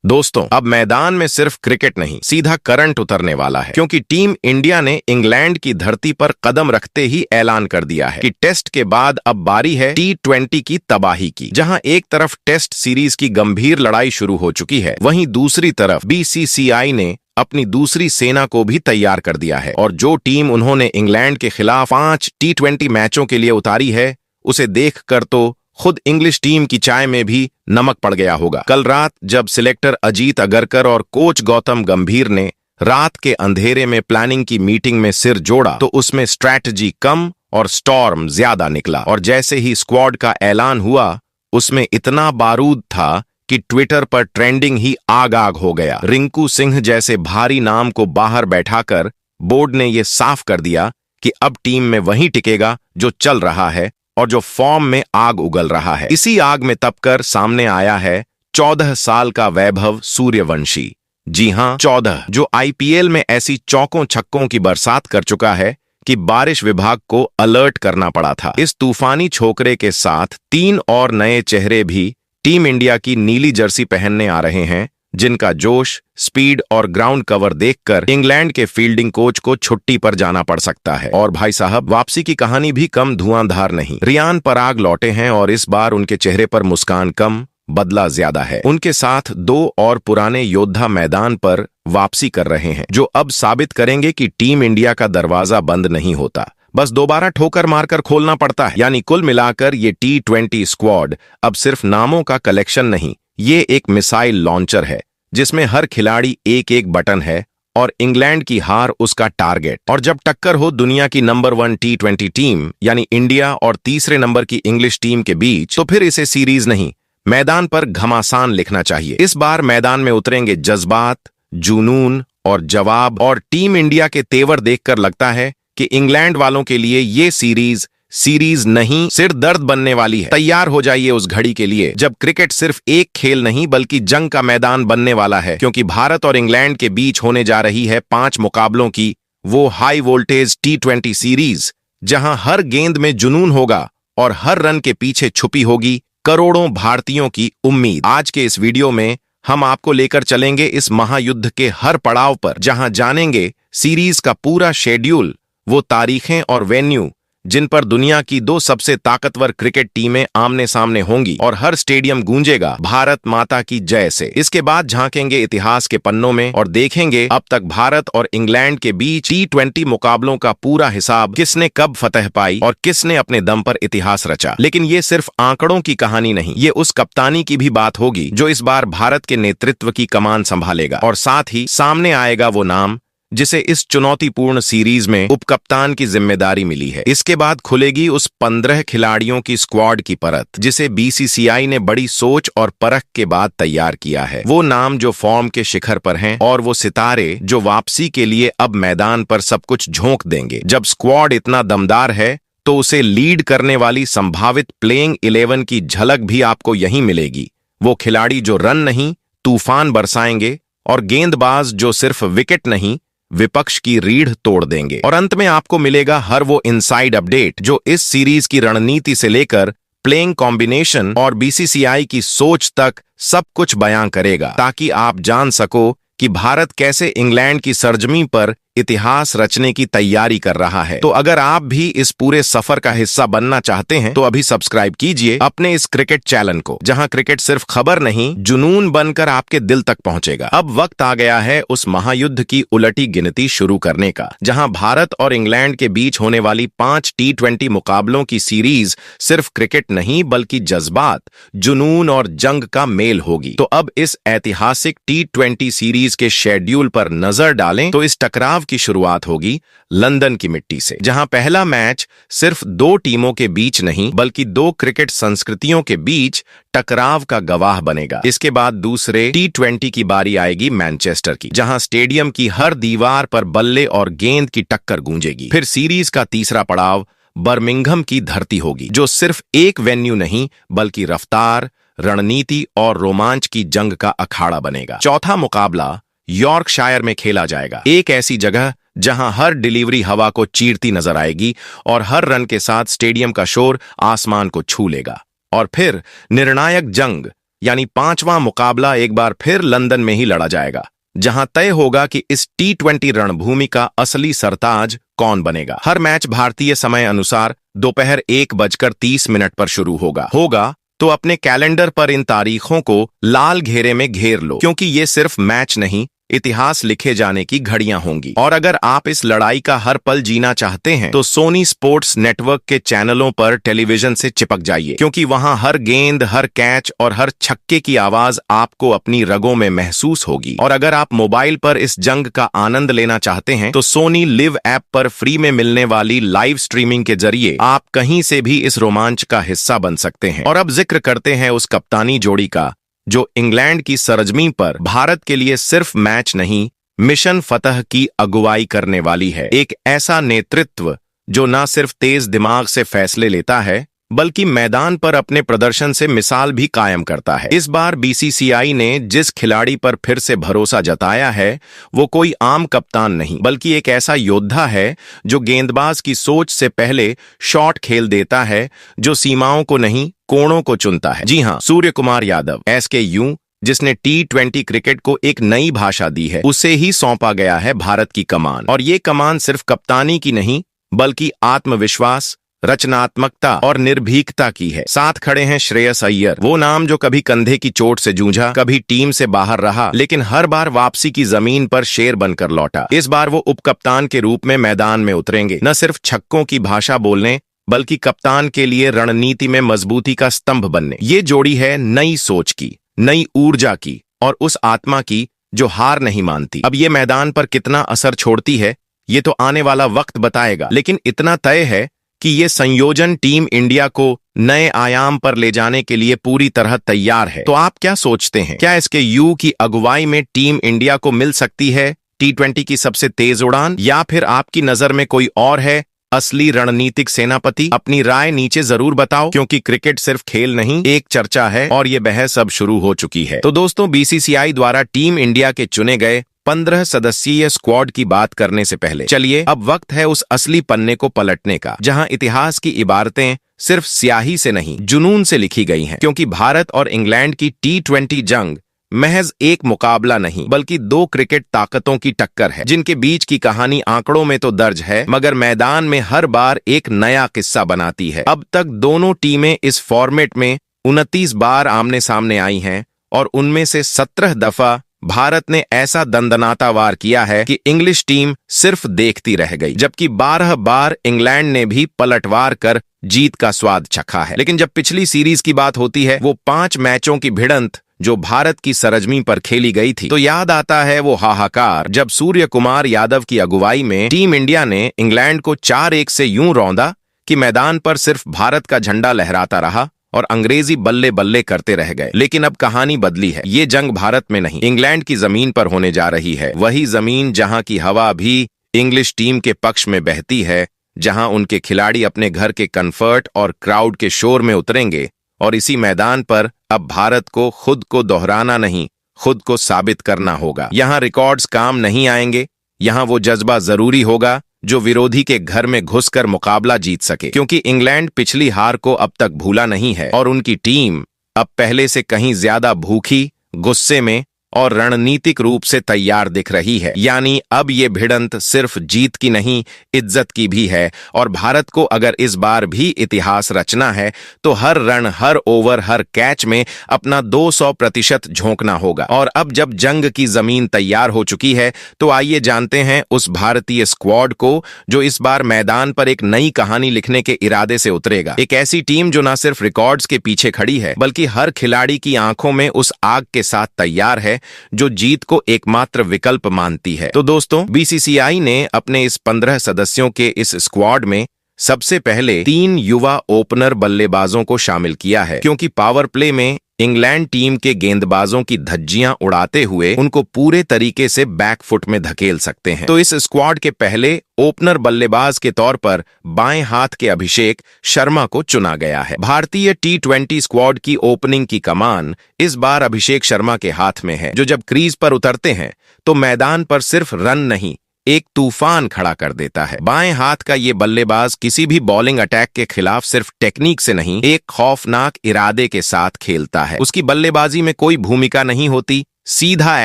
दोस्तों, अब मैदान में सिर्फ क्रिकेट नहीं, सीधा करंट उतरने वाला है, क्योंकि टीम इंडिया ने इंग्लैंड की धरती पर कदम रखते ही ऐलान कर दिया है कि टेस्ट के बाद अब बारी है T20 की तबाही की। जहां एक तरफ टेस्ट सीरीज की गंभीर लड़ाई शुरू हो चुकी है, वहीं दूसरी तरफ BCCI ने अपनी दूसरी सेना को भी तैयार कर दिया है। और जो टीम उन्होंने इंग्लैंड के खिलाफ 5 T20 मैचों के लिए उतारी है, उसे देखकर तो खुद इंग्लिश टीम की चाय में भी नमक पड़ गया होगा। कल रात जब सिलेक्टर अजीत अगरकर और कोच गौतम गंभीर ने रात के अंधेरे में प्लानिंग की मीटिंग में सिर जोड़ा, तो उसमें स्ट्रैटेजी कम और स्टॉर्म ज्यादा निकला। और जैसे ही स्क्वाड का ऐलान हुआ, उसमें इतना बारूद था कि ट्विटर पर ट्रेंडिंग ही आग आग हो गया। रिंकू सिंह जैसे भारी नाम को बाहर बैठाकर बोर्ड ने यह साफ कर दिया कि अब टीम में वही टिकेगा जो चल रहा है और जो फॉर्म में आग उगल रहा है। इसी आग में तपकर सामने आया है 14 साल का वैभव सूर्यवंशी। जी हां, 14, जो IPL में ऐसी चौकों छक्कों की बरसात कर चुका है कि बारिश विभाग को अलर्ट करना पड़ा था। इस तूफानी छोकरे के साथ 3 और नए चेहरे भी टीम इंडिया की नीली जर्सी पहनने आ रहे हैं, जिनका जोश, स्पीड और ग्राउंड कवर देखकर इंग्लैंड के फील्डिंग कोच को छुट्टी पर जाना पड़ सकता है। और भाई साहब, वापसी की कहानी भी कम धुआंधार नहीं। रियान पराग लौटे हैं और इस बार उनके चेहरे पर मुस्कान कम, बदला ज्यादा है। उनके साथ 2 और पुराने योद्धा मैदान पर वापसी कर रहे हैं, जो अब साबित करेंगे कि टीम इंडिया का दरवाजा बंद नहीं होता, बस दोबारा ठोकर मारकर खोलना पड़ता है। यानी कुल मिलाकर ये T20 स्क्वाड अब सिर्फ नामों का कलेक्शन नहीं, ये एक मिसाइल लॉन्चर है जिसमें हर खिलाड़ी एक एक बटन है और इंग्लैंड की हार उसका टारगेट। और जब टक्कर हो दुनिया की नंबर 1 T20 टीम यानी इंडिया और तीसरे नंबर की इंग्लिश टीम के बीच, तो फिर इसे सीरीज नहीं, मैदान पर घमासान लिखना चाहिए। इस बार मैदान में उतरेंगे जज्बात, जुनून और जवाब। और टीम इंडिया के तेवर देखकर लगता है कि इंग्लैंड वालों के लिए ये सीरीज नहीं, सिर दर्द बनने वाली है। तैयार हो जाइए उस घड़ी के लिए जब क्रिकेट सिर्फ एक खेल नहीं बल्कि जंग का मैदान बनने वाला है, क्योंकि भारत और इंग्लैंड के बीच होने जा रही है 5 मुकाबलों की वो हाई वोल्टेज T20 सीरीज, जहां हर गेंद में जुनून होगा और हर रन के पीछे छुपी होगी करोड़ों भारतीयों की उम्मीद। आज के इस वीडियो में हम आपको लेकर चलेंगे इस महायुद्ध के हर पड़ाव पर, जहां जानेंगे सीरीज का पूरा शेड्यूल, वो तारीखें और वेन्यू जिन पर दुनिया की 2 सबसे ताकतवर क्रिकेट टीमें आमने सामने होंगी और हर स्टेडियम गूंजेगा भारत माता की जय से। इसके बाद झांकेंगे इतिहास के पन्नों में और देखेंगे अब तक भारत और इंग्लैंड के बीच T20 मुकाबलों का पूरा हिसाब, किसने कब फतह पाई और किसने अपने दम पर इतिहास रचा। लेकिन ये सिर्फ आंकड़ों की कहानी नहीं, ये उस कप्तानी की भी बात होगी जो इस बार भारत के नेतृत्व की कमान संभालेगा। और साथ ही सामने आएगा वो नाम जिसे इस चुनौतीपूर्ण सीरीज में उपकप्तान की जिम्मेदारी मिली है। इसके बाद खुलेगी उस 15 खिलाड़ियों की स्क्वाड की परत, जिसे BCCI ने बड़ी सोच और परख के बाद तैयार किया है। वो नाम जो फॉर्म के शिखर पर हैं और वो सितारे जो वापसी के लिए अब मैदान पर सब कुछ झोंक देंगे। जब स्क्वाड इतना दमदार है तो उसे लीड करने वाली संभावित प्लेइंग 11 की झलक भी आपको यहीं मिलेगी। वो खिलाड़ी जो रन नहीं, तूफान बरसाएंगे और गेंदबाज जो सिर्फ विकेट नहीं, विपक्ष की रीढ़ तोड़ देंगे। और अंत में आपको मिलेगा हर वो इनसाइड अपडेट जो इस सीरीज की रणनीति से लेकर प्लेइंग कॉम्बिनेशन और BCCI की सोच तक सब कुछ बयां करेगा, ताकि आप जान सको कि भारत कैसे इंग्लैंड की सरजमी पर इतिहास रचने की तैयारी कर रहा है। तो अगर आप भी इस पूरे सफर का हिस्सा बनना चाहते हैं तो अभी सब्सक्राइब कीजिए अपने इस क्रिकेट चैनल को, जहां क्रिकेट सिर्फ खबर नहीं, जुनून बनकर आपके दिल तक पहुंचेगा। अब वक्त आ गया है उस महायुद्ध की उलटी गिनती शुरू करने का, जहां भारत और इंग्लैंड के बीच होने वाली 5 T20 मुकाबलों की सीरीज सिर्फ क्रिकेट नहीं बल्कि जज्बात, जुनून और जंग का मेल होगी। तो अब इस ऐतिहासिक T20 सीरीज के शेड्यूल पर नजर डालें तो इस टकराव की शुरुआत होगी लंदन की मिट्टी से, जहां पहला मैच सिर्फ 2 टीमों के बीच नहीं बल्कि 2 क्रिकेट संस्कृतियों के बीच टकराव का गवाह बनेगा। इसके बाद दूसरे T20 की बारी आएगी मैनचेस्टर की, जहां स्टेडियम की हर दीवार पर बल्ले और गेंद की टक्कर गूंजेगी। फिर सीरीज का तीसरा पड़ाव बर्मिंघम की धरती होगी, जो सिर्फ एक वेन्यू नहीं बल्कि रफ्तार, रणनीति और रोमांच की जंग का अखाड़ा बनेगा। चौथा मुकाबला यॉर्कशायर में खेला जाएगा, एक ऐसी जगह जहां हर डिलीवरी हवा को चीरती नजर आएगी और हर रन के साथ स्टेडियम का शोर आसमान को छू लेगा। और फिर निर्णायक जंग यानी 5वां मुकाबला एक बार फिर लंदन में ही लड़ा जाएगा, जहां तय होगा कि इस T20 रणभूमि का असली सरताज कौन बनेगा। हर मैच भारतीय समय अनुसार दोपहर 1:30 पर शुरू होगा तो अपने कैलेंडर पर इन तारीखों को लाल घेरे में घेर लो, क्योंकि ये सिर्फ मैच नहीं, इतिहास लिखे जाने की घड़ियां होंगी। और अगर आप इस लड़ाई का हर पल जीना चाहते हैं तो सोनी स्पोर्ट्स नेटवर्क के चैनलों पर टेलीविजन से चिपक जाइए, क्योंकि वहां हर गेंद, हर कैच और हर छक्के की आवाज आपको अपनी रगों में महसूस होगी। और अगर आप मोबाइल पर इस जंग का आनंद लेना चाहते हैं तो सोनी लिव ऐप पर फ्री में मिलने वाली लाइव स्ट्रीमिंग के जरिए आप कहीं से भी इस रोमांच का हिस्सा बन सकते हैं। और अब जिक्र करते हैं उस कप्तानी जोड़ी का जो इंग्लैंड की सरजमीं पर भारत के लिए सिर्फ मैच नहीं, मिशन फतह की अगुवाई करने वाली है। एक ऐसा नेतृत्व जो न सिर्फ तेज दिमाग से फैसले लेता है बल्कि मैदान पर अपने प्रदर्शन से मिसाल भी कायम करता है। इस बार बीसीसीआई ने जिस खिलाड़ी पर फिर से भरोसा जताया है वो कोई आम कप्तान नहीं, बल्कि एक ऐसा योद्धा है जो गेंदबाज की सोच से पहले शॉट खेल देता है, जो सीमाओं को नहीं कोणों को चुनता है। जी हां, सूर्य कुमार यादव SKU, जिसने T20 क्रिकेट को एक नई भाषा दी है, उसे ही सौंपा गया है भारत की कमान। और ये कमान सिर्फ कप्तानी की नहीं बल्कि आत्मविश्वास, रचनात्मकता और निर्भीकता की है। साथ खड़े हैं श्रेयस अय्यर, वो नाम जो कभी कंधे की चोट से जूझा, कभी टीम से बाहर रहा, लेकिन हर बार वापसी की जमीन पर शेर बनकर लौटा। इस बार वो उपकप्तान के रूप में मैदान में उतरेंगे, न सिर्फ छक्कों की भाषा बोलने बल्कि कप्तान के लिए रणनीति में मजबूती का स्तंभ बनने। ये जोड़ी है नई सोच की, नई ऊर्जा की और उस आत्मा की जो हार नहीं मानती। अब ये मैदान पर कितना असर छोड़ती है ये तो आने वाला वक्त बताएगा, लेकिन इतना तय है कि ये संयोजन टीम इंडिया को नए आयाम पर ले जाने के लिए पूरी तरह तैयार है। तो आप क्या सोचते हैं? क्या SKU की अगुवाई में टीम इंडिया को मिल सकती है T20 की सबसे तेज उड़ान, या फिर आपकी नजर में कोई और है असली रणनीतिक सेनापति? अपनी राय नीचे जरूर बताओ, क्योंकि क्रिकेट सिर्फ खेल नहीं, एक चर्चा है और ये बहस अब शुरू हो चुकी है। तो दोस्तों, BCCI द्वारा टीम इंडिया के चुने गए 15 सदस्यीय स्क्वाड की बात करने से पहले चलिए अब वक्त है उस असली पन्ने को पलटने का, जहां इतिहास की इबारतें सिर्फ स्याही से नहीं जुनून से लिखी गई हैं। क्योंकि भारत और इंग्लैंड की T20 जंग महज एक मुकाबला नहीं बल्कि दो क्रिकेट ताकतों की टक्कर है, जिनके बीच की कहानी आंकड़ों में तो दर्ज है मगर मैदान में हर बार एक नया किस्सा बनाती है। अब तक दोनों टीमें इस फॉर्मेट में 29 बार आमने सामने आई हैं और उनमें से 17 दफा भारत ने ऐसा दंदनाता वार किया है कि इंग्लिश टीम सिर्फ देखती रह गई, जबकि 12 बार इंग्लैंड ने भी पलटवार कर जीत का स्वाद चखा है। लेकिन जब पिछली सीरीज की बात होती है, वो 5 मैचों की भिड़ंत जो भारत की सरजमी पर खेली गई थी, तो याद आता है वो हाहाकार जब सूर्य कुमार यादव की अगुवाई में टीम इंडिया ने इंग्लैंड को 4-1 से यूं रौंदा कि मैदान पर सिर्फ भारत का झंडा लहराता रहा और अंग्रेजी बल्ले बल्ले करते रह गए। लेकिन अब कहानी बदली है। ये जंग भारत में नहीं, इंग्लैंड की जमीन पर होने जा रही है। वही जमीन जहां की हवा भी इंग्लिश टीम के पक्ष में बहती है, जहां उनके खिलाड़ी अपने घर के कंफर्ट और क्राउड के शोर में उतरेंगे। और इसी मैदान पर अब भारत को खुद को दोहराना नहीं, खुद को साबित करना होगा। यहाँ रिकॉर्ड्स काम नहीं आएंगे, यहाँ वो जज्बा जरूरी होगा जो विरोधी के घर में घुसकर मुकाबला जीत सके। क्योंकि इंग्लैंड पिछली हार को अब तक भूला नहीं है और उनकी टीम अब पहले से कहीं ज्यादा भूखी, गुस्से में और रणनीतिक रूप से तैयार दिख रही है। यानी अब ये भिड़ंत सिर्फ जीत की नहीं, इज्जत की भी है। और भारत को अगर इस बार भी इतिहास रचना है तो हर रन, हर ओवर, हर कैच में अपना 200% झोंकना होगा। और अब जब जंग की जमीन तैयार हो चुकी है तो आइए जानते हैं उस भारतीय स्क्वाड को जो इस बार मैदान पर एक नई कहानी लिखने के इरादे से उतरेगा। एक ऐसी टीम जो न सिर्फ रिकॉर्ड्स के पीछे खड़ी है बल्कि हर खिलाड़ी की आंखों में उस आग के साथ तैयार है जो जीत को एकमात्र विकल्प मानती है। तो दोस्तों, बीसीसीआई ने अपने इस 15 सदस्यों के इस स्क्वाड में सबसे पहले 3 युवा ओपनर बल्लेबाजों को शामिल किया है, क्योंकि पावर प्ले में इंग्लैंड टीम के गेंदबाजों की धज्जियां उड़ाते हुए उनको पूरे तरीके से बैकफुट में धकेल सकते हैं। तो इस स्क्वाड के पहले ओपनर बल्लेबाज के तौर पर बाएं हाथ के अभिषेक शर्मा को चुना गया है। भारतीय T20 स्क्वाड की ओपनिंग की कमान इस बार अभिषेक शर्मा के हाथ में है, जो जब क्रीज पर उतरते हैं तो मैदान पर सिर्फ रन नहीं, एक तूफान खड़ा कर देता है। बाएं हाथ का ये बल्लेबाज किसी भी बॉलिंग अटैक के खिलाफ सिर्फ टेक्निक से नहीं, एक खौफनाक इरादे के साथ खेलता है। उसकी बल्लेबाजी में कोई भूमिका नहीं होती, सीधा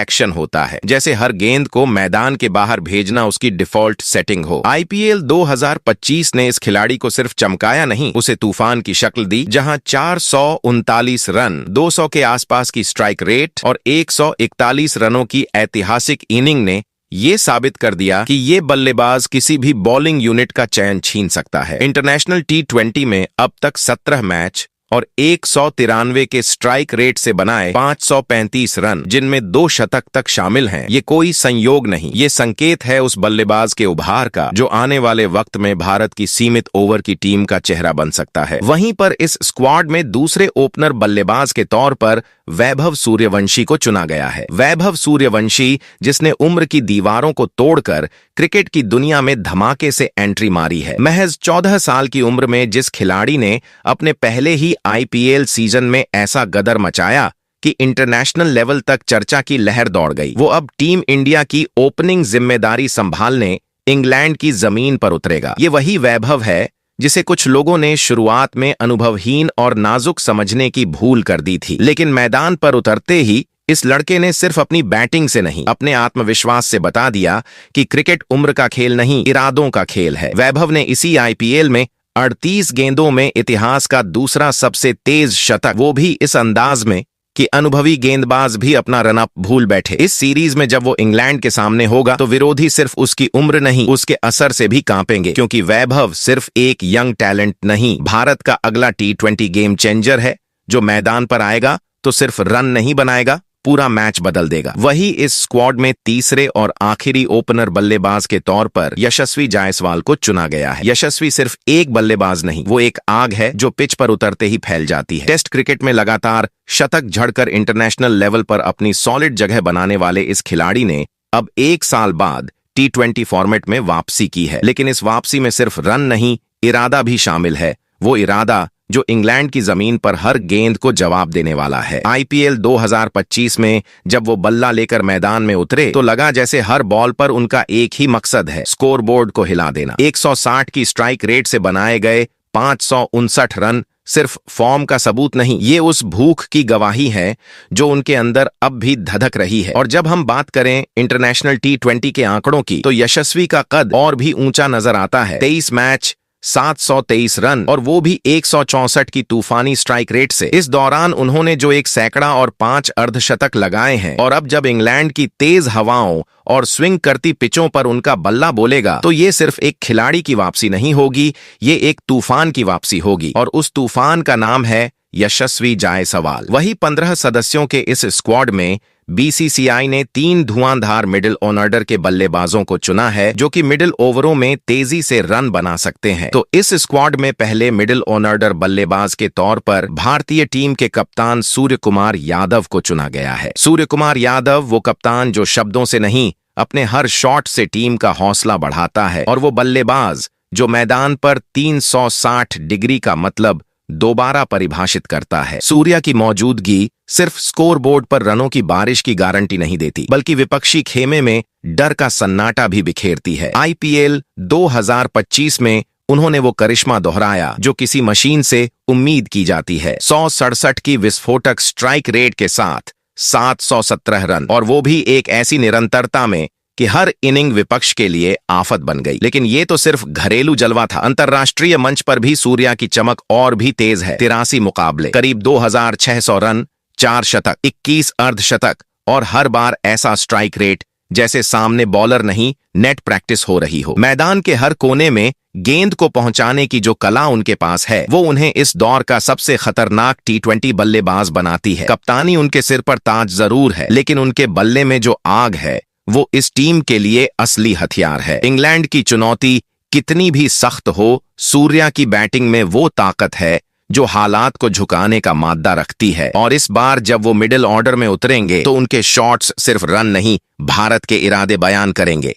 एक्शन होता है, जैसे हर गेंद को मैदान के बाहर भेजना उसकी डिफॉल्ट सेटिंग हो। आईपीएल 2025 ने इस खिलाड़ी को सिर्फ चमकाया नहीं, उसे तूफान की शक्ल दी, जहां 439 रन, 200 के आसपास की स्ट्राइक रेट और 141 रनों की ऐतिहासिक इनिंग ने ये साबित कर दिया कि ये बल्लेबाज किसी भी बॉलिंग यूनिट का चयन छीन सकता है। इंटरनेशनल T20 में अब तक 17 मैच और 193 के स्ट्राइक रेट से बनाए 535 रन, जिनमें 2 शतक तक शामिल हैं। ये कोई संयोग नहीं, ये संकेत है उस बल्लेबाज के उभार का जो आने वाले वक्त में भारत की सीमित ओवर की टीम का चेहरा बन सकता है। वहीं पर इस स्क्वाड में दूसरे ओपनर बल्लेबाज के तौर पर वैभव सूर्यवंशी को चुना गया है। वैभव सूर्यवंशी, जिसने उम्र की दीवारों को तोड़कर क्रिकेट की दुनिया में धमाके से एंट्री मारी है। महज 14 साल की उम्र में जिस खिलाड़ी ने अपने पहले ही आईपीएल सीजन में ऐसा गदर मचाया कि इंटरनेशनल लेवल तक चर्चा की लहर दौड़ गई, वो अब टीम इंडिया की ओपनिंग जिम्मेदारी संभालने इंग्लैंड की जमीन पर उतरेगा। ये वही वैभव है जिसे कुछ लोगों ने शुरुआत में अनुभवहीन और नाजुक समझने की भूल कर दी थी, लेकिन मैदान पर उतरते ही इस लड़के ने सिर्फ अपनी बैटिंग से नहीं, अपने आत्मविश्वास से बता दिया कि क्रिकेट उम्र का खेल नहीं, इरादों का खेल है। वैभव ने इसी आईपीएल में 38 गेंदों में इतिहास का दूसरा सबसे तेज शतक, वो भी इस अंदाज में कि अनुभवी गेंदबाज भी अपना रन अप भूल बैठे। इस सीरीज में जब वो इंग्लैंड के सामने होगा तो विरोधी सिर्फ उसकी उम्र नहीं, उसके असर से भी कांपेंगे, क्योंकि वैभव सिर्फ एक यंग टैलेंट नहीं, भारत का अगला T20 गेम चेंजर है, जो मैदान पर आएगा तो सिर्फ रन नहीं बनाएगा, पूरा मैच बदल देगा। वही इस स्क्वाड में तीसरे और आखिरी ओपनर बल्लेबाज के तौर पर यशस्वी जायसवाल को चुना गया है। यशस्वी सिर्फ एक बल्लेबाज नहीं, वो एक आग है जो पिच पर उतरते ही फैल जाती है। टेस्ट क्रिकेट में लगातार शतक झड़कर इंटरनेशनल लेवल पर अपनी सॉलिड जगह बनाने वाले इस खिलाड़ी ने अब 1 साल बाद T20 फॉर्मेट में वापसी की है, लेकिन इस वापसी में सिर्फ रन नहीं, इरादा भी शामिल है। वो इरादा जो इंग्लैंड की जमीन पर हर गेंद को जवाब देने वाला है। आईपीएल 2025 में जब वो बल्ला लेकर मैदान में उतरे तो लगा जैसे हर बॉल पर उनका एक ही मकसद है, स्कोर बोर्ड को हिला देना। 160 की स्ट्राइक रेट से बनाए गए 559 रन सिर्फ फॉर्म का सबूत नहीं, ये उस भूख की गवाही है जो उनके अंदर अब भी धधक रही है। और जब हम बात करें इंटरनेशनल T20 के आंकड़ों की, तो यशस्वी का कद और भी ऊंचा नजर आता है। 23 मैच, 723 रन, और वो भी 164 की तूफानी स्ट्राइक रेट से। इस दौरान उन्होंने जो एक सैकड़ा और 5 अर्धशतक लगाए हैं, और अब जब इंग्लैंड की तेज हवाओं और स्विंग करती पिचों पर उनका बल्ला बोलेगा तो ये सिर्फ एक खिलाड़ी की वापसी नहीं होगी, ये एक तूफान की वापसी होगी, और उस तूफान का नाम है यशस्वी जायसवाल। वही 15 सदस्यों के इस स्क्वाड में बीसीसीआई ने 3 धुआंधार मिडिल ऑर्डर के बल्लेबाजों को चुना है, जो कि मिडिल ओवरों में तेजी से रन बना सकते हैं। तो इस स्क्वाड में पहले मिडिल ऑर्डर बल्लेबाज के तौर पर भारतीय टीम के कप्तान सूर्य कुमार यादव को चुना गया है। सूर्य कुमार यादव वो कप्तान जो शब्दों से नहीं, अपने हर शॉट से टीम का हौसला बढ़ाता है, और वो बल्लेबाज जो मैदान पर 360 डिग्री का मतलब दोबारा परिभाषित करता है। सूर्या की मौजूदगी सिर्फ स्कोरबोर्ड पर रनों की बारिश की गारंटी नहीं देती, बल्कि विपक्षी खेमे में डर का सन्नाटा भी बिखेरती है। आईपीएल 2025 में उन्होंने वो करिश्मा दोहराया जो किसी मशीन से उम्मीद की जाती है। 167 की विस्फोटक स्ट्राइक रेट के साथ 717 रन, और वो भी एक ऐसी निरंतरता में कि हर इनिंग विपक्ष के लिए आफत बन गई। लेकिन ये तो सिर्फ घरेलू जलवा था, अंतर्राष्ट्रीय मंच पर भी सूर्या की चमक और भी तेज है। 83 मुकाबले, करीब 2600 रन, 4 शतक, 21 अर्धशतक, और हर बार ऐसा स्ट्राइक रेट जैसे सामने बॉलर नहीं, नेट प्रैक्टिस हो रही हो। मैदान के हर कोने में गेंद को पहुंचाने की जो कला उनके पास है, वो उन्हें इस दौर का सबसे खतरनाक T20 बल्लेबाज बनाती है। कप्तानी उनके सिर पर ताज जरूर है, लेकिन उनके बल्ले में जो आग है वो इस टीम के लिए असली हथियार है। इंग्लैंड की चुनौती कितनी भी सख्त हो, सूर्या की बैटिंग में वो ताकत है जो हालात को झुकाने का मादा रखती है। और इस बार जब वो मिडिल ऑर्डर में उतरेंगे तो उनके शॉट्स सिर्फ रन नहीं, भारत के इरादे बयान करेंगे।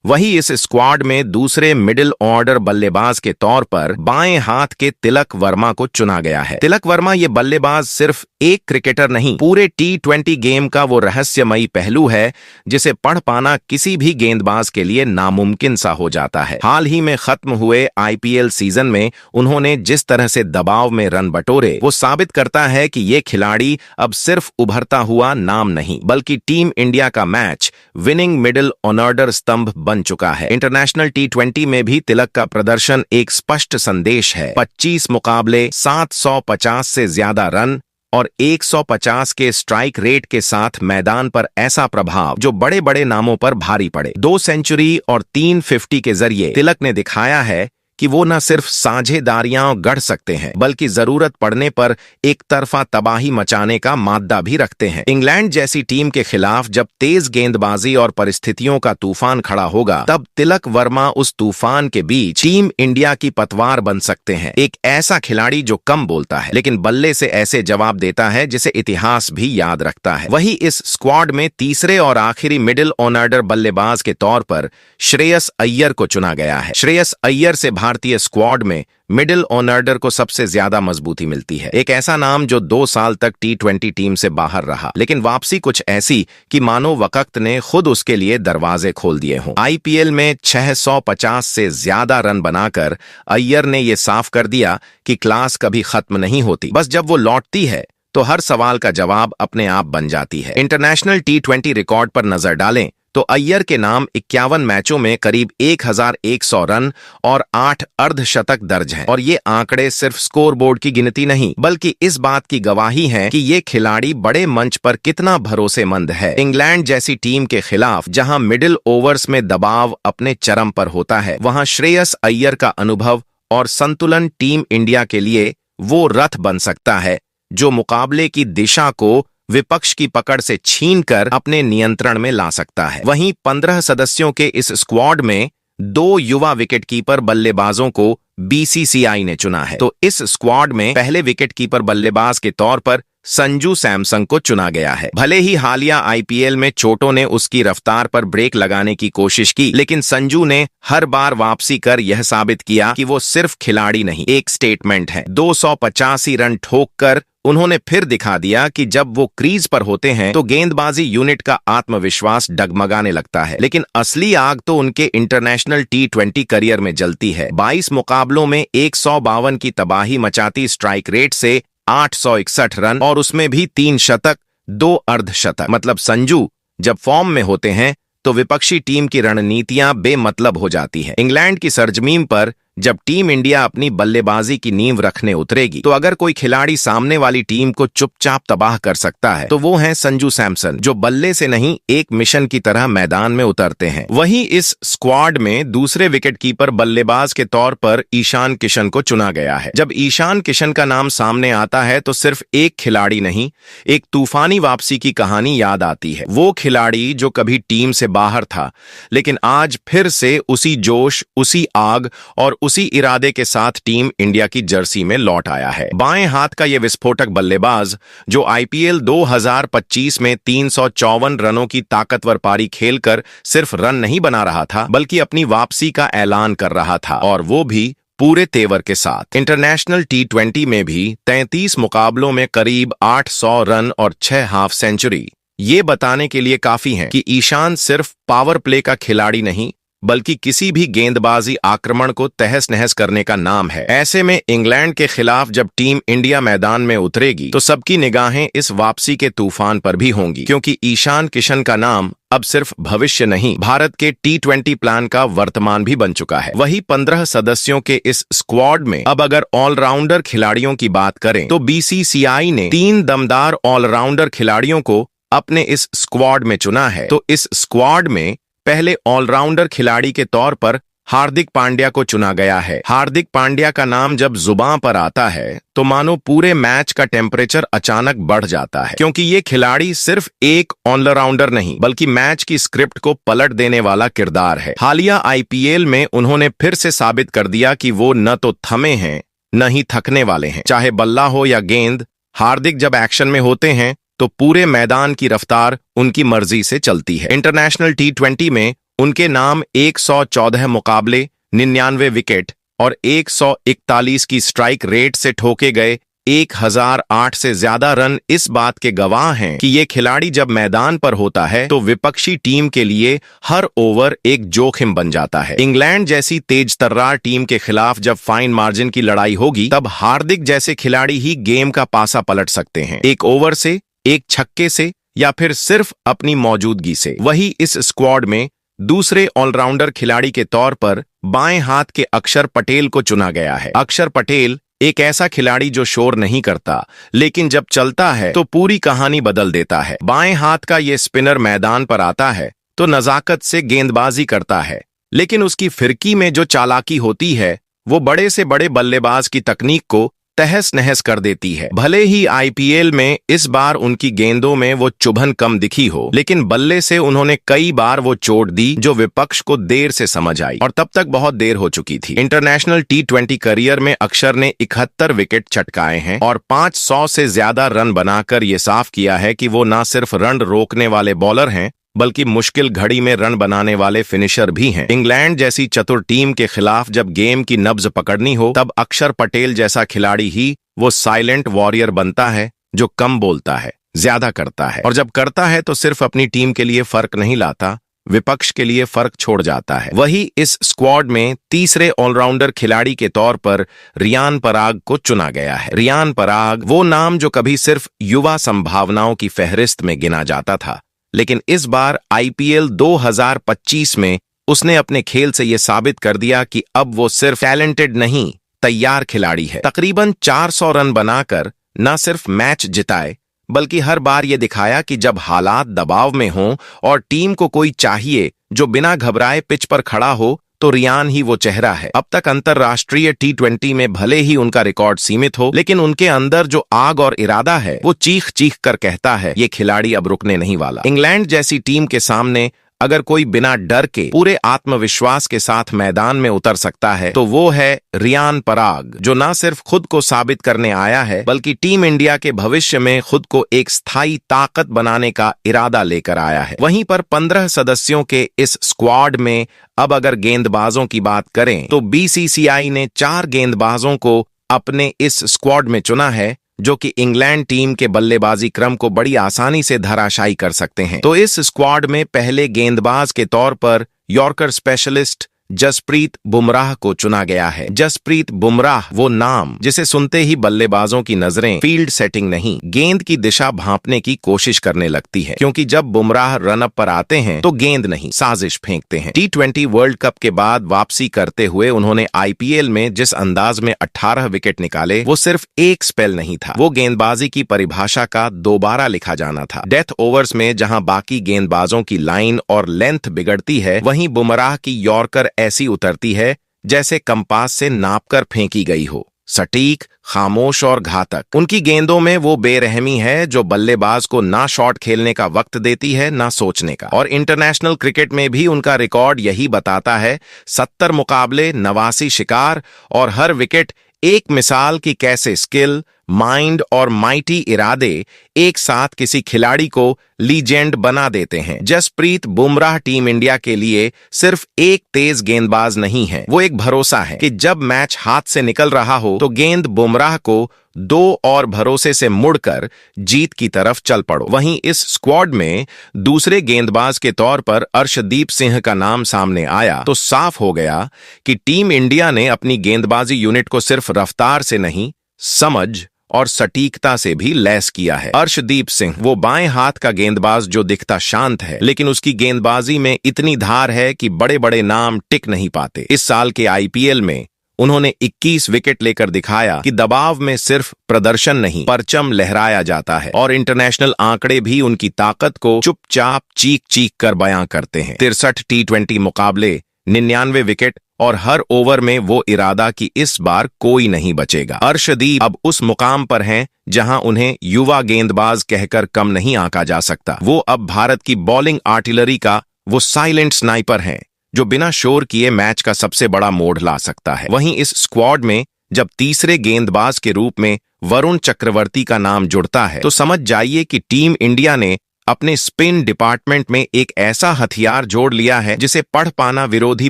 वही इस स्क्वाड में दूसरे मिडिल ऑर्डर बल्लेबाज के तौर पर बाएं हाथ के तिलक वर्मा को चुना गया है। तिलक वर्मा ये बल्लेबाज सिर्फ एक क्रिकेटर नहीं, पूरे T20 गेम का वो रहस्यमयी पहलू है जिसे पढ़ पाना किसी भी गेंदबाज के लिए नामुमकिन सा हो जाता है। हाल ही में खत्म हुए IPL सीजन में उन्होंने जिस तरह से दबाव में रन बटोरे, वो साबित करता है कि ये खिलाड़ी अब सिर्फ उभरता हुआ नाम नहीं, बल्कि टीम इंडिया का मैच विनिंग मिडिल ऑर्डर स्तंभ बन चुका है। इंटरनेशनल T20 में भी तिलक का प्रदर्शन एक स्पष्ट संदेश है। 25 मुकाबले, 750 से ज्यादा रन और 150 के स्ट्राइक रेट के साथ मैदान पर ऐसा प्रभाव जो बड़े बड़े नामों पर भारी पड़े। 2 सेंचुरी और 350 के जरिए तिलक ने दिखाया है कि वो न सिर्फ साझेदारियां गढ़ सकते हैं, बल्कि जरूरत पड़ने पर एक तरफा तबाही मचाने का माद्दा भी रखते हैं। इंग्लैंड जैसी टीम के खिलाफ जब तेज गेंदबाजी और परिस्थितियों का तूफान खड़ा होगा, तब तिलक वर्मा उस तूफान के बीच टीम इंडिया की पतवार बन सकते हैं। एक ऐसा खिलाड़ी जो कम बोलता है लेकिन बल्ले से ऐसे जवाब देता है जिसे इतिहास भी याद रखता है। वही इस स्क्वाड में तीसरे और आखिरी मिडिल ऑर्डर बल्लेबाज के तौर पर श्रेयस अय्यर को चुना गया है। श्रेयस अय्यर से भारतीय स्क्वाड में मिडिल ऑर्डर को सबसे ज्यादा मजबूती मिलती है। एक ऐसा नाम जो 2 साल तक T20 टीम से बाहर रहा, लेकिन वापसी कुछ ऐसी कि मानो वक्त ने खुद उसके लिए दरवाजे खोल दिए हों। IPL में 650 से ज्यादा रन बनाकर अय्यर ने यह साफ कर दिया कि क्लास कभी खत्म नहीं होती, बस जब वो लौटती है तो हर सवाल का जवाब अपने आप बन जाती है। इंटरनेशनल T20 रिकॉर्ड पर नजर डालें तो अय्यर के नाम 51 मैचों में करीब 1100 रन और 8 अर्धशतक दर्ज हैं। और ये आंकड़े सिर्फ स्कोरबोर्ड की गिनती नहीं, बल्कि इस बात की गवाही है कि ये खिलाड़ी बड़े मंच पर कितना भरोसेमंद है। इंग्लैंड जैसी टीम के खिलाफ जहां मिडिल ओवर्स में दबाव अपने चरम पर होता है, वहां श्रेयस अय्यर का अनुभव और संतुलन टीम इंडिया के लिए वो रथ बन सकता है जो मुकाबले की दिशा को विपक्ष की पकड़ से छीनकर अपने नियंत्रण में ला सकता है। वहीं 15 सदस्यों के इस स्क्वाड में 2 युवा विकेटकीपर बल्लेबाजों को BCCI ने चुना है। तो इस स्क्वाड में पहले विकेटकीपर बल्लेबाज के तौर पर संजू सैमसन को चुना गया है। भले ही हालिया IPL में चोटों ने उसकी रफ्तार पर ब्रेक लगाने की कोशिश की, लेकिन संजू ने हर बार वापसी कर यह साबित किया कि वो सिर्फ खिलाड़ी नहीं, एक स्टेटमेंट है। 285 रन ठोककर उन्होंने फिर दिखा दिया कि जब वो क्रीज पर होते हैं तो गेंदबाजी यूनिट का आत्मविश्वास डगमगाने लगता है। लेकिन असली आग तो उनके इंटरनेशनल T20 करियर में जलती है। 22 मुकाबलों में 152 की तबाही मचाती स्ट्राइक रेट से 861 रन और उसमें भी 3 शतक, 2 अर्धशतक। मतलब संजू जब फॉर्म में होते हैं तो विपक्षी टीम की रणनीतियां बेमतलब हो जाती है। इंग्लैंड की सरजमीन पर जब टीम इंडिया अपनी बल्लेबाजी की नींव रखने उतरेगी, तो अगर कोई खिलाड़ी सामने वाली टीम को चुपचाप तबाह कर सकता है तो वो है संजू सैमसन, जो बल्ले से नहीं एक मिशन की तरह मैदान में उतरते हैं। वहीं इस स्क्वाड में दूसरे विकेटकीपर बल्लेबाज के तौर पर ईशान किशन को चुना गया है। जब ईशान किशन का नाम सामने आता है तो सिर्फ एक खिलाड़ी नहीं, एक तूफानी वापसी की कहानी याद आती है। वो खिलाड़ी जो कभी टीम से बाहर था, लेकिन आज फिर से उसी जोश, उसी आग और उसी इरादे के साथ टीम इंडिया की जर्सी में लौट आया है। बाएं हाथ का यह विस्फोटक बल्लेबाज जो IPL 2025 में 354 रनों की ताकतवर पारी खेलकर सिर्फ रन नहीं बना रहा था, बल्कि अपनी वापसी का ऐलान कर रहा था, और वो भी पूरे तेवर के साथ। इंटरनेशनल T20 में भी 33 मुकाबलों में करीब 800 रन और 6 हाफ सेंचुरी ये बताने के लिए काफी हैं कि ईशान सिर्फ पावर प्ले का खिलाड़ी नहीं, बल्कि किसी भी गेंदबाजी आक्रमण को तहस नहस करने का नाम है। ऐसे में इंग्लैंड के खिलाफ जब टीम इंडिया मैदान में उतरेगी तो सबकी निगाहें इस वापसी के तूफान पर भी होंगी, क्योंकि ईशान किशन का नाम अब सिर्फ भविष्य नहीं, भारत के T20 प्लान का वर्तमान भी बन चुका है। वही 15 सदस्यों के इस स्क्वाड में अब अगर ऑलराउंडर खिलाड़ियों की बात करें तो BCCI ने 3 दमदार ऑलराउंडर खिलाड़ियों को अपने इस स्क्वाड में चुना है। तो इस स्क्वाड में पहले ऑलराउंडर खिलाड़ी के तौर पर हार्दिक पांड्या को चुना गया है। हार्दिक पांड्या का नाम जब जुबान पर आता है तो मानो पूरे मैच का टेम्परेचर अचानक बढ़ जाता है, क्योंकि ये खिलाड़ी सिर्फ एक ऑलराउंडर नहीं, बल्कि मैच की स्क्रिप्ट को पलट देने वाला किरदार है। हालिया IPL में उन्होंने फिर से साबित कर दिया कि वो न तो थमे हैं न ही थकने वाले हैं। चाहे बल्ला हो या गेंद, हार्दिक जब एक्शन में होते हैं तो पूरे मैदान की रफ्तार उनकी मर्जी से चलती है। इंटरनेशनल T20 में उनके नाम 114 मुकाबले, 99 विकेट और 141 की स्ट्राइक रेट से ठोके गए 1008 से ज्यादा रन इस बात के गवाह हैं कि ये खिलाड़ी जब मैदान पर होता है तो विपक्षी टीम के लिए हर ओवर एक जोखिम बन जाता है। इंग्लैंड जैसी तेज तर्रार टीम के खिलाफ जब फाइन मार्जिन की लड़ाई होगी तब हार्दिक जैसे खिलाड़ी ही गेम का पासा पलट सकते हैं, एक ओवर से, एक छक्के से या फिर सिर्फ अपनी मौजूदगी से। वही इस स्क्वाड में दूसरे ऑलराउंडर खिलाड़ी के तौर पर बाएं हाथ के अक्षर पटेल को चुना गया है। अक्षर पटेल एक ऐसा खिलाड़ी जो शोर नहीं करता लेकिन जब चलता है तो पूरी कहानी बदल देता है। बाएं हाथ का ये स्पिनर मैदान पर आता है तो नजाकत से गेंदबाजी करता है, लेकिन उसकी फिरकी में जो चालाकी होती है वो बड़े से बड़े बल्लेबाज की तकनीक को तहस नहस कर देती है। भले ही आईपीएल में इस बार उनकी गेंदों में वो चुभन कम दिखी हो, लेकिन बल्ले से उन्होंने कई बार वो चोट दी जो विपक्ष को देर से समझ आई और तब तक बहुत देर हो चुकी थी। इंटरनेशनल T20 करियर में अक्षर ने 71 विकेट चटकाए हैं और 500 से ज्यादा रन बनाकर ये साफ किया है कि वो न सिर्फ रन रोकने वाले बॉलर हैं बल्कि मुश्किल घड़ी में रन बनाने वाले फिनिशर भी हैं। इंग्लैंड जैसी चतुर टीम के खिलाफ जब गेम की नब्ज पकड़नी हो तब अक्षर पटेल जैसा खिलाड़ी ही वो साइलेंट वॉरियर बनता है जो कम बोलता है, ज्यादा करता है और जब करता है तो सिर्फ अपनी टीम के लिए फर्क नहीं लाता, विपक्ष के लिए फर्क छोड़ जाता है। वही इस स्क्वाड में तीसरे ऑलराउंडर खिलाड़ी के तौर पर रियान पराग को चुना गया है। रियान पराग वो नाम जो कभी सिर्फ युवा संभावनाओं की फहरिस्त में गिना जाता था, लेकिन इस बार आईपीएल 2025 में उसने अपने खेल से यह साबित कर दिया कि अब वो सिर्फ टैलेंटेड नहीं, तैयार खिलाड़ी है। तकरीबन 400 रन बनाकर न सिर्फ मैच जिताए बल्कि हर बार ये दिखाया कि जब हालात दबाव में हों और टीम को कोई चाहिए जो बिना घबराए पिच पर खड़ा हो तो रियान ही वो चेहरा है। अब तक अंतरराष्ट्रीय T20 में भले ही उनका रिकॉर्ड सीमित हो, लेकिन उनके अंदर जो आग और इरादा है वो चीख चीख कर कहता है ये खिलाड़ी अब रुकने नहीं वाला। इंग्लैंड जैसी टीम के सामने अगर कोई बिना डर के पूरे आत्मविश्वास के साथ मैदान में उतर सकता है तो वो है रियान पराग, जो न सिर्फ खुद को साबित करने आया है बल्कि टीम इंडिया के भविष्य में खुद को एक स्थायी ताकत बनाने का इरादा लेकर आया है। वहीं पर 15 सदस्यों के इस स्क्वाड में अब अगर गेंदबाजों की बात करें तो बीसीसीआई ने 4 गेंदबाजों को अपने इस स्क्वाड में चुना है जो कि इंग्लैंड टीम के बल्लेबाजी क्रम को बड़ी आसानी से धराशायी कर सकते हैं। तो इस स्क्वाड में पहले गेंदबाज के तौर पर यॉर्कर स्पेशलिस्ट जसप्रीत बुमराह को चुना गया है। जसप्रीत बुमराह वो नाम जिसे सुनते ही बल्लेबाजों की नजरें फील्ड सेटिंग नहीं, गेंद की दिशा भांपने की कोशिश करने लगती है, क्योंकि जब बुमराह रनअप पर आते हैं तो गेंद नहीं साजिश फेंकते हैं। T20 वर्ल्ड कप के बाद वापसी करते हुए उन्होंने आईपीएल में जिस अंदाज में 18 विकेट निकाले वो सिर्फ एक स्पेल नहीं था, वो गेंदबाजी की परिभाषा का दोबारा लिखा जाना था। डेथ ओवर्स में जहां बाकी गेंदबाजों की लाइन और लेंथ बिगड़ती है, वहीं बुमराह की यॉर्कर ऐसी उतरती है जैसे कंपास से नापकर फेंकी गई हो, सटीक, खामोश और घातक। उनकी गेंदों में वो बेरहमी है जो बल्लेबाज को ना शॉट खेलने का वक्त देती है ना सोचने का। और इंटरनेशनल क्रिकेट में भी उनका रिकॉर्ड यही बताता है, 70 मुकाबले, 89 शिकार और हर विकेट एक मिसाल की कैसे स्किल, माइंड और माइटी इरादे एक साथ किसी खिलाड़ी को लीजेंड बना देते हैं। जसप्रीत बुमराह टीम इंडिया के लिए सिर्फ एक तेज गेंदबाज नहीं है, वो एक भरोसा है कि जब मैच हाथ से निकल रहा हो तो गेंद बुमराह को दो और भरोसे से मुड़कर जीत की तरफ चल पड़ो। वहीं इस स्क्वाड में दूसरे गेंदबाज के तौर पर अर्शदीप सिंह का नाम सामने आया तो साफ हो गया कि टीम इंडिया ने अपनी गेंदबाजी यूनिट को सिर्फ रफ्तार से नहीं, समझ और सटीकता से भी लैस किया है। अर्शदीप सिंह वो बाएं हाथ का गेंदबाज जो दिखता शांत है, लेकिन उसकी गेंदबाजी में इतनी धार है कि बड़े बड़े नाम टिक नहीं पाते। इस साल के आईपीएल में उन्होंने 21 विकेट लेकर दिखाया कि दबाव में सिर्फ प्रदर्शन नहीं, परचम लहराया जाता है। और इंटरनेशनल आंकड़े भी उनकी ताकत को चुपचाप चीख चीख कर बयां करते हैं। 63 T20 मुकाबले, 99 विकेट और हर ओवर में वो इरादा कि इस बार कोई नहीं बचेगा। अर्शदीप अब उस मुकाम पर हैं जहां उन्हें युवा गेंदबाज कहकर कम नहीं आंका जा सकता। वो अब भारत की बॉलिंग आर्टिलरी का वो साइलेंट स्नाइपर हैं जो बिना शोर किए मैच का सबसे बड़ा मोड़ ला सकता है। वहीं इस स्क्वाड में जब तीसरे गेंदबाज के रूप में वरुण चक्रवर्ती का नाम जुड़ता है तो समझ जाइए कि टीम इंडिया ने अपने स्पिन डिपार्टमेंट में एक ऐसा हथियार जोड़ लिया है जिसे पढ़ पाना विरोधी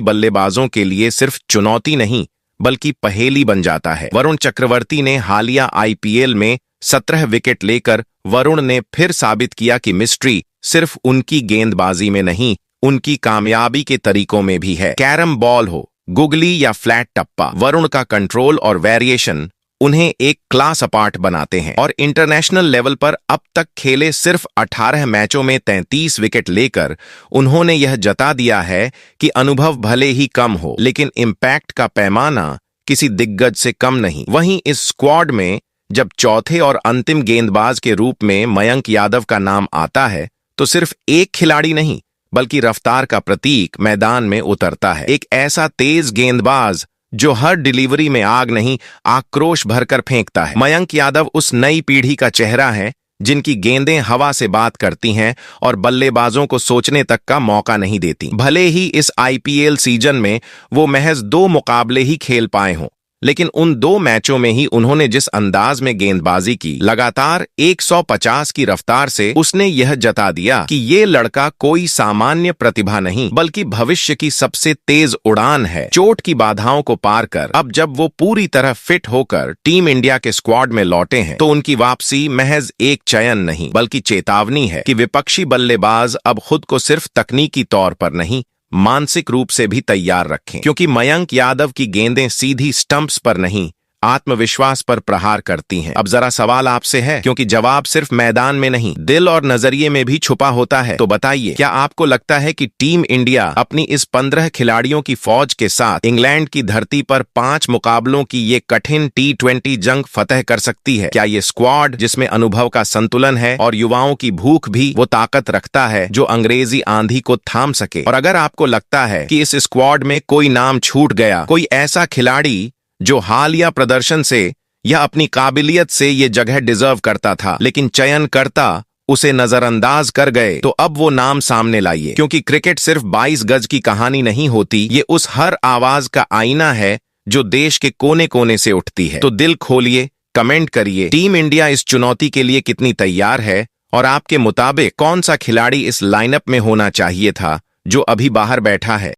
बल्लेबाजों के लिए सिर्फ चुनौती नहीं बल्कि पहेली बन जाता है। वरुण चक्रवर्ती ने हालिया आईपीएल में 17 विकेट लेकर वरुण ने फिर साबित किया कि मिस्ट्री सिर्फ उनकी गेंदबाजी में नहीं, उनकी कामयाबी के तरीकों में भी है। कैरम बॉल हो, गुगली या फ्लैट टप्पा, वरुण का कंट्रोल और वेरिएशन उन्हें एक क्लास अपार्ट बनाते हैं। और इंटरनेशनल लेवल पर अब तक खेले सिर्फ 18 मैचों में 33 विकेट लेकर उन्होंने यह जता दिया है कि अनुभव भले ही कम हो लेकिन इम्पैक्ट का पैमाना किसी दिग्गज से कम नहीं। वहीं इस स्क्वाड में जब चौथे और अंतिम गेंदबाज के रूप में मयंक यादव का नाम आता है तो सिर्फ एक खिलाड़ी नहीं बल्कि रफ्तार का प्रतीक मैदान में उतरता है। एक ऐसा तेज गेंदबाज जो हर डिलीवरी में आग नहीं आक्रोश भरकर फेंकता है। मयंक यादव उस नई पीढ़ी का चेहरा है जिनकी गेंदें हवा से बात करती हैं और बल्लेबाजों को सोचने तक का मौका नहीं देती। भले ही इस आईपीएल सीजन में वो महज 2 मुकाबले ही खेल पाए हों, लेकिन उन 2 मैचों में ही उन्होंने जिस अंदाज में गेंदबाजी की, लगातार 150 की रफ्तार से, उसने यह जता दिया कि ये लड़का कोई सामान्य प्रतिभा नहीं बल्कि भविष्य की सबसे तेज उड़ान है। चोट की बाधाओं को पार कर अब जब वो पूरी तरह फिट होकर टीम इंडिया के स्क्वाड में लौटे हैं तो उनकी वापसी महज एक चयन नहीं बल्कि चेतावनी है कि विपक्षी बल्लेबाज अब खुद को सिर्फ तकनीकी तौर पर नहीं मानसिक रूप से भी तैयार रखें, क्योंकि मयंक यादव की गेंदें सीधी स्टंप्स पर नहीं आत्मविश्वास पर प्रहार करती हैं। अब जरा सवाल आपसे है, क्योंकि जवाब सिर्फ मैदान में नहीं दिल और नजरिए में भी छुपा होता है। तो बताइए, क्या आपको लगता है कि टीम इंडिया अपनी इस 15 खिलाड़ियों की फौज के साथ इंग्लैंड की धरती पर 5 मुकाबलों की ये कठिन T20 जंग फतह कर सकती है? क्या ये स्क्वाड जिसमें अनुभव का संतुलन है और युवाओं की भूख भी वो ताकत रखता है जो अंग्रेजी आंधी को थाम सके? और अगर आपको लगता है कि इस स्क्वाड में कोई नाम छूट गया, कोई ऐसा खिलाड़ी जो हालिया प्रदर्शन से या अपनी काबिलियत से ये जगह डिजर्व करता था लेकिन चयनकर्ता उसे नजरअंदाज कर गए, तो अब वो नाम सामने लाइए, क्योंकि क्रिकेट सिर्फ 22 गज की कहानी नहीं होती, ये उस हर आवाज का आईना है जो देश के कोने कोने से उठती है। तो दिल खोलिए, कमेंट करिए, टीम इंडिया इस चुनौती के लिए कितनी तैयार है और आपके मुताबिक कौन सा खिलाड़ी इस लाइनअप में होना चाहिए था जो अभी बाहर बैठा है।